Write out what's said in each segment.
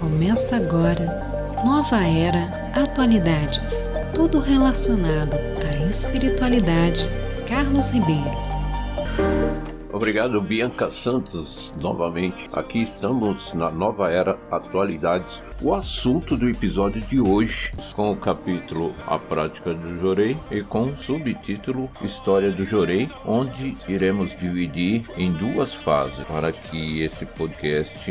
Começa agora, Nova Era Atualidades. Tudo relacionado à espiritualidade. Carlos Ribeiro. Obrigado, Bianca Santos, novamente. Aqui estamos na Nova Era Atualidades. O assunto do episódio de hoje, com o capítulo A Prática do Jorei e com o subtítulo História do Jorei, onde iremos dividir em duas fases, para que esse podcast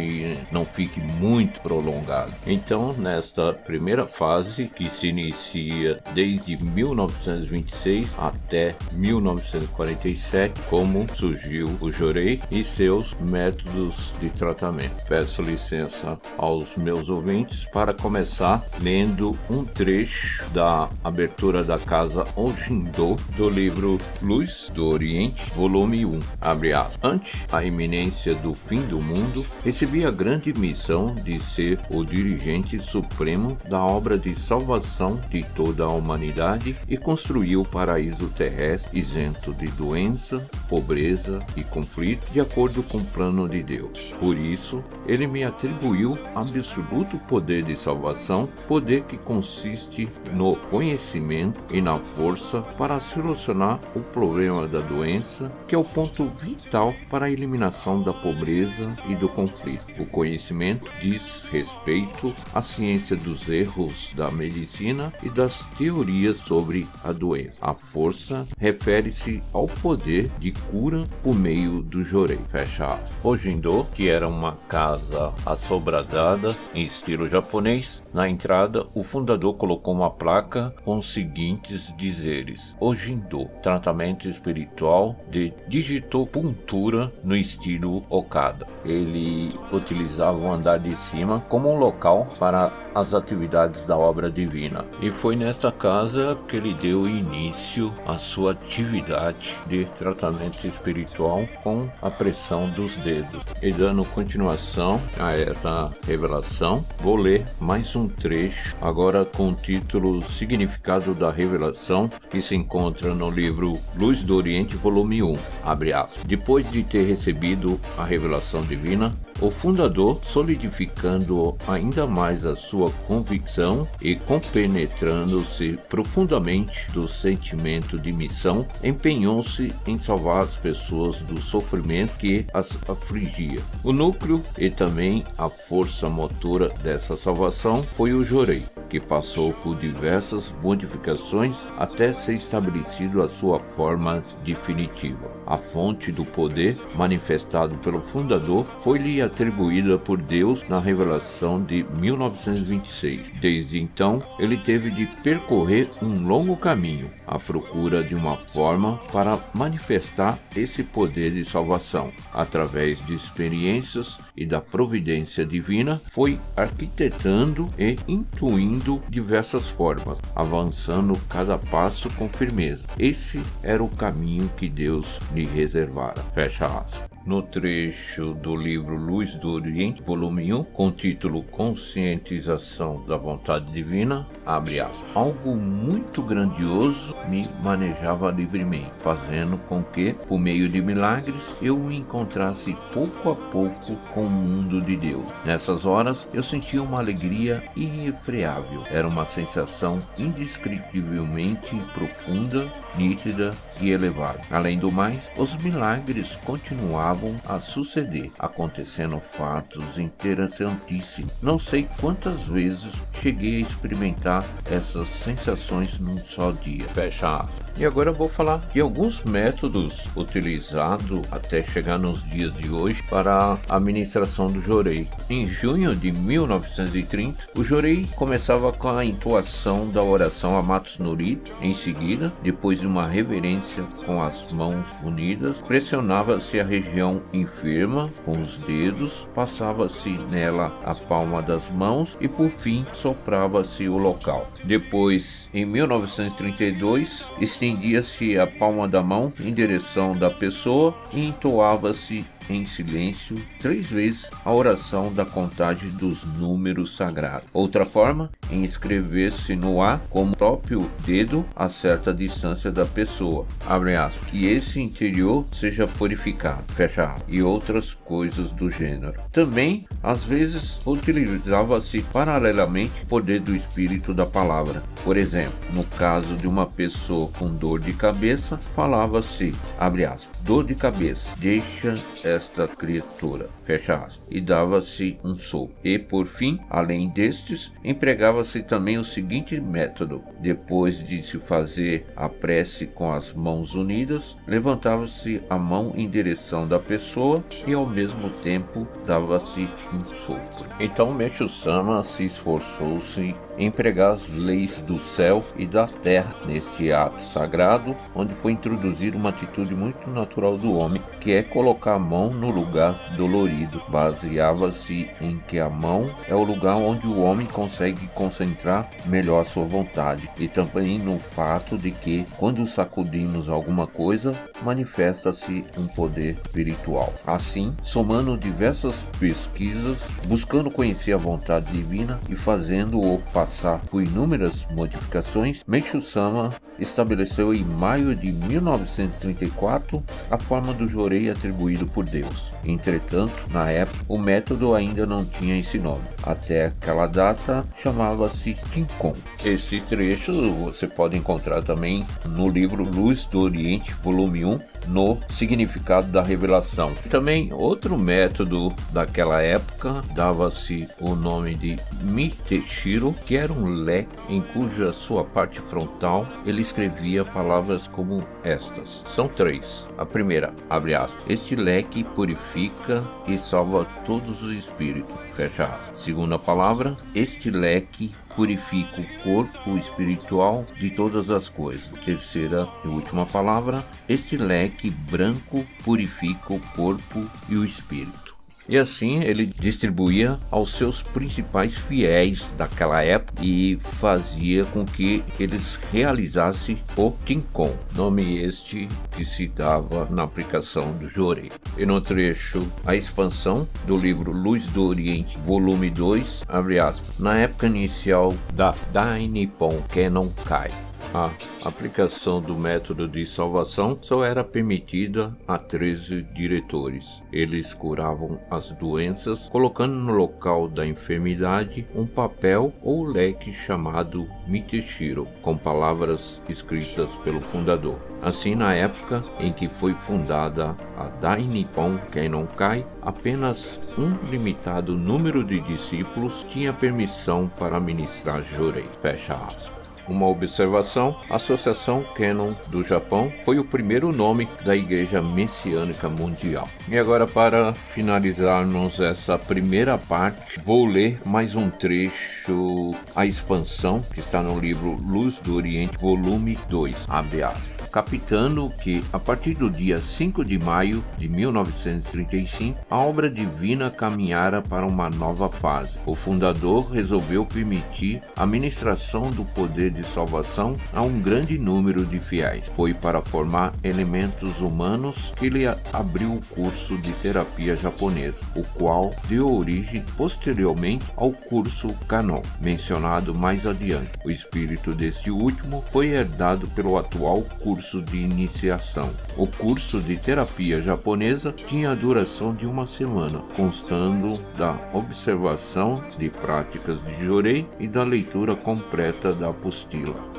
não fique muito prolongado. Então, nesta primeira fase, que se inicia desde 1926 até 1947, como surgiu o Jorei e seus métodos de tratamento. Peço licença aos meus ouvintes para começar lendo um trecho da abertura da Casa Ojindô do livro Luz do Oriente, volume 1. Abre aspas. Ante a iminência do fim do mundo, recebi a grande missão de ser o dirigente supremo da obra de salvação de toda a humanidade e construir o paraíso terrestre isento de doença, pobreza e conflito, de acordo com o plano de Deus. Por isso, ele me atribuiu absoluto poder de salvação, poder que consiste no conhecimento e na força para solucionar o problema da doença, que é o ponto vital para a eliminação da pobreza e do conflito. O conhecimento diz respeito à ciência dos erros da medicina e das teorias sobre a doença. A força refere-se ao poder de cura por meio do Jorei. Fecha aspas. Ojindô, que era uma casa assobradada em estilo japonês, na entrada o fundador colocou uma placa com os seguintes dizeres: Ojindô, tratamento espiritual de digitopuntura no estilo Okada. Ele utilizava o andar de cima como um local para as atividades da obra divina, e foi nesta casa que ele deu início à sua atividade de tratamento espiritual com a pressão dos dedos. E dando continuação a esta revelação, vou ler mais um trecho, agora com o título Significado da Revelação, que se encontra no livro Luz do Oriente, volume 1. Abre aspas. Depois de ter recebido a revelação divina, o fundador, solidificando ainda mais a sua convicção e compenetrando-se profundamente do sentimento de missão, empenhou-se em salvar as pessoas do sofrimento que as afligia. O núcleo e também a força motora dessa salvação foi o Jorei, que passou por diversas modificações até ser estabelecido a sua forma definitiva. A fonte do poder manifestado pelo fundador foi-lhe atribuída por Deus na revelação de 1926. Desde então, ele teve de percorrer um longo caminho à procura de uma forma para manifestar esse poder de salvação. Através de experiências e da providência divina, foi arquitetando e intuindo diversas formas, avançando cada passo com firmeza. Esse era o caminho que Deus lhe reservara. Fecha aspas. No trecho do livro Luz do Oriente, volume 1, com o título Conscientização da Vontade Divina, abre aspas. Algo muito grandioso me manejava livremente, fazendo com que, por meio de milagres, eu me encontrasse pouco a pouco com o mundo de Deus. Nessas horas, eu sentia uma alegria irrefreável. Era uma sensação indescritivelmente profunda, nítida e elevada. Além do mais, os milagres continuavam a suceder, acontecendo fatos interessantíssimos. Não sei quantas vezes cheguei a experimentar essas sensações num só dia. Fecha aspas. E agora eu vou falar de alguns métodos utilizados até chegar nos dias de hoje para a administração do Jorei. Em junho de 1930, o Jorei começava com a entoação da oração Amatus Nuri. Em seguida, depois de uma reverência com as mãos unidas, pressionava-se a região enferma com os dedos, passava-se nela a palma das mãos e por fim soprava-se o local. Depois, em 1932, estendia-se a palma da mão em direção da pessoa e entoava-se em silêncio 3 vezes a oração da contagem dos números sagrados. Outra forma, em inscrever-se no ar com o próprio dedo a certa distância da pessoa, abre aspas, que esse interior seja purificado, fecha aspas, e outras coisas do gênero. Também, às vezes, utilizava-se paralelamente o poder do Espírito da palavra. Por exemplo, no caso de uma pessoa com dor de cabeça, falava-se, abre aspas, dor de cabeça, deixa esta criatura, fecha aspas, e dava-se um sopro. E por fim, além destes, empregava-se também o seguinte método: depois de se fazer a prece com as mãos unidas, levantava-se a mão em direção da pessoa e ao mesmo tempo dava-se um sopro. Então Meixo Sama se esforçou-se em pregar as leis do céu e da terra neste ato sagrado, onde foi introduzir uma atitude muito natural do homem, que é colocar a mão no lugar dolorido. Baseava-se em que a mão é o lugar onde o homem consegue concentrar melhor a sua vontade, e também no fato de que, quando sacudimos alguma coisa, manifesta-se um poder espiritual. Assim, somando diversas pesquisas, buscando conhecer a vontade divina e fazendo-o passar por inúmeras modificações, Meixo Sama estabeleceu em maio de 1934 a forma do jorei atribuído por Deus. Entretanto, na época, o método ainda não tinha esse nome. Até aquela data, chamava-se Tinkon. Este trecho você pode encontrar também no livro Luz do Oriente, volume 1, no Significado da Revelação. Também outro método daquela época dava-se o nome de Miteshiro, que era um leque em cuja sua parte frontal ele escrevia palavras como estas. São 3. A primeira, abre aspas, este leque purifica e salva todos os espíritos, fecha aspas. Segunda palavra, este leque purifica o corpo espiritual de todas as coisas. Terceira e última palavra, este leque branco purifica o corpo e o espírito. E assim ele distribuía aos seus principais fiéis daquela época e fazia com que eles realizassem o Tinkon, nome este que se dava na aplicação do jorei. E no trecho A Expansão do livro Luz do Oriente, volume 2, abre aspas, na época inicial da Dai Nippon Kenon Kai, a aplicação do método de salvação só era permitida a 13 diretores. Eles curavam as doenças colocando no local da enfermidade um papel ou leque chamado Miteshiro, com palavras escritas pelo fundador. Assim, na época em que foi fundada a Dai Nippon Kenon Kai, apenas um limitado número de discípulos tinha permissão para ministrar jorei, fecha aspas. Uma observação, a Associação Kenon do Japão foi o primeiro nome da Igreja Messiânica Mundial. E agora, para finalizarmos essa primeira parte, vou ler mais um trecho, A Expansão, que está no livro Luz do Oriente, volume 2, abre aspas. Capitando que, a partir do dia 5 de maio de 1935, a obra divina caminhara para uma nova fase. O fundador resolveu permitir a ministração do poder de salvação a um grande número de fiéis. Foi para formar elementos humanos que ele abriu o curso de terapia japonesa, o qual deu origem posteriormente ao curso Kanon, mencionado mais adiante. O espírito deste último foi herdado pelo atual curso de iniciação. O curso de terapia japonesa tinha a duração de 1 semana, constando da observação de práticas de jorei e da leitura completa da apostila.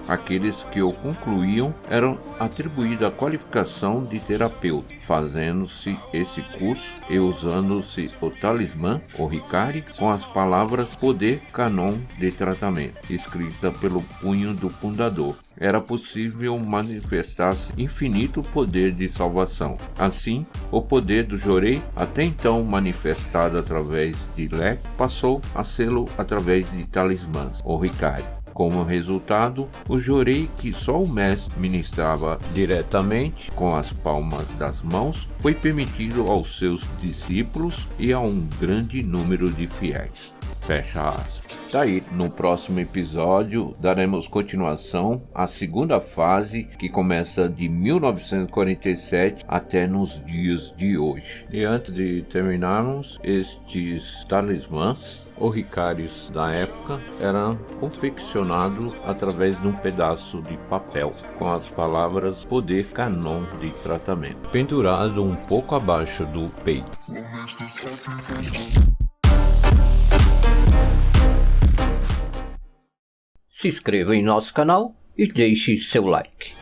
Aqueles que o concluíam eram atribuídos a qualificação de terapeuta, fazendo-se esse curso e usando-se o talismã, o Hikari, com as palavras poder Kanon de tratamento, escrita pelo punho do fundador. Era possível manifestar-se infinito poder de salvação. Assim, o poder do jorei, até então manifestado através de leque, passou a sê-lo através de talismãs, o Hikari. Como resultado, o jorei que só o mestre ministrava diretamente com as palmas das mãos foi permitido aos seus discípulos e a um grande número de fiéis. Fecha aspas. Daí, no próximo episódio, daremos continuação à segunda fase, que começa de 1947 até nos dias de hoje. E antes de terminarmos, estes talismãs orricários da época eram confeccionados através de um pedaço de papel com as palavras poder canon de tratamento, pendurado um pouco abaixo do peito. Se inscreva em nosso canal e deixe seu like.